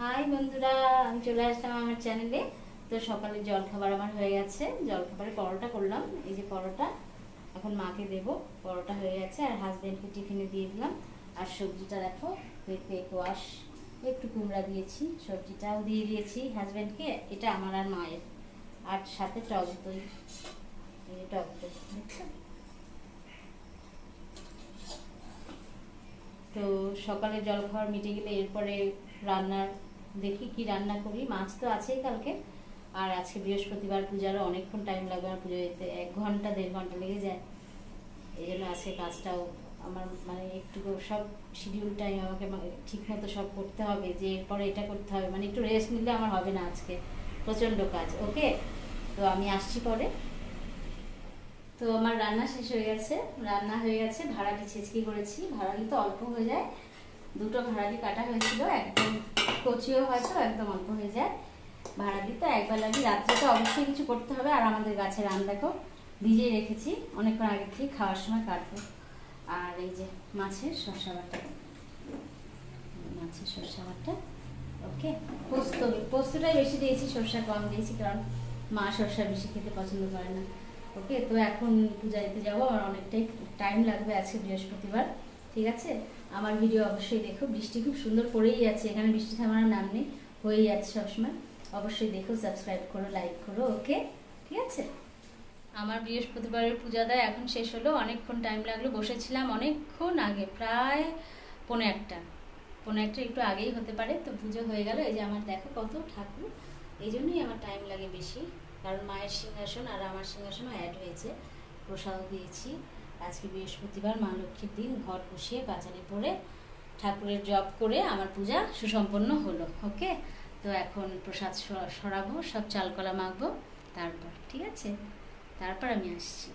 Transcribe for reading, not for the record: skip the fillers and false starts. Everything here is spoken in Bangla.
হাই বন্ধুরা, আমি চলে আসলাম আমার চ্যানেলে। তো সকালে জলখাবার আমার হয়ে গেছে। জলখাবারে পরোটা করলাম, এই যে পরোটা। এখন মাকে দেব। পরোটা হয়ে গেছে আর হাজবেন্ডকে টিফিনে দিয়ে দিলাম। আর সবজিটা দেখো, পেঁপে কোয়াশ, একটু কুমড়া দিয়েছি, সবজিটাও দিয়ে দিয়েছি হাজবেন্ডকে। এটা আমার আর মায়ের। আর সাথে টক দই, এই যে টক দই দেখছো। তো সকালে জলখাবার মিটে গেলে এরপরে রান্নার দেখি কি রান্না করি। মাছ তো আছেই কালকে, আর আজকে বৃহস্পতিবার, পূজারও অনেকক্ষণ টাইম লাগবে আমার পুজো দিতে, 1 ঘন্টা 1.5 ঘন্টা লেগে যায়। এই জন্য আজকে কাজটাও আমার মানে একটু সব শিডিউল টাইম আমাকে ঠিক মতো সব করতে হবে, যে এরপরে এটা করতে হবে, মানে একটু রেস্ট নিলে আমার হবে না আজকে, প্রচণ্ড কাজ। ওকে, তো আমি আসছি পরে। তো আমার রান্না শেষ হয়ে গেছে, রান্না হয়ে গেছে। ভাড়ালি ছেঁচকি করেছি, ভাড়ালি তো অল্প হয়ে যায়, 2টো ভাড়ালি কাটা হয়েছিল, একদম কচিও হয়তো একদম অল্প হয়ে যায়। ভাড়ালি তো একবার লাগি, রাত্রে তো অবশ্যই কিছু করতে হবে। আর আমাদের গাছের আম দেখো ভিজিয়ে রেখেছি, অনেকক্ষণ আগে থেকে খাওয়ার সময় কাটবো। আর এই যে মাছের সর্ষা বাটা, মাছের সর্ষা বাটা। ওকে, পোস্তটাই বেশি দিয়েছি, সর্ষা কম দিয়েছি, কারণ মা সর্ষা বেশি খেতে পছন্দ করে না। ওকে, তো এখন পূজা দিতে যাবো, আমার অনেকটাই টাইম লাগবে, আজকে বৃহস্পতিবার। ঠিক আছে, আমার ভিডিও অবশ্যই দেখো। বৃষ্টি খুব সুন্দর পড়েই যাচ্ছে এখানে, বৃষ্টি থামার নাম নেই, হয়েই যাচ্ছে সবসময়। অবশ্যই দেখো, সাবস্ক্রাইব করো, লাইক করো। ওকে, ঠিক আছে। আমার বৃহস্পতিবারের পূজা দেয় এখন শেষ হলো, অনেকক্ষণ টাইম লাগলো, বসেছিলাম অনেকক্ষণ আগে, প্রায় 1:45। 1:45 একটু আগেই হতে পারে। তো পুজো হয়ে গেল, এই যে আমার দেখো কত ঠাকুর, এই জন্যই আমার টাইম লাগে বেশি, কারণ মায়ের সিংহাসন আর আমার সিংহাসনও অ্যাড হয়েছে। প্রসাদ দিয়েছি। আজকে বৃহস্পতিবার, মা লক্ষ্মীর দিন, ঘর বসিয়ে পাঁচালি পরে ঠাকুরের জপ করে আমার পূজা সুসম্পন্ন হলো। ওকে, তো এখন প্রসাদ সরাবো, সব চালকলা মাখবো, তারপর ঠিক আছে, তারপর আমি আসছি।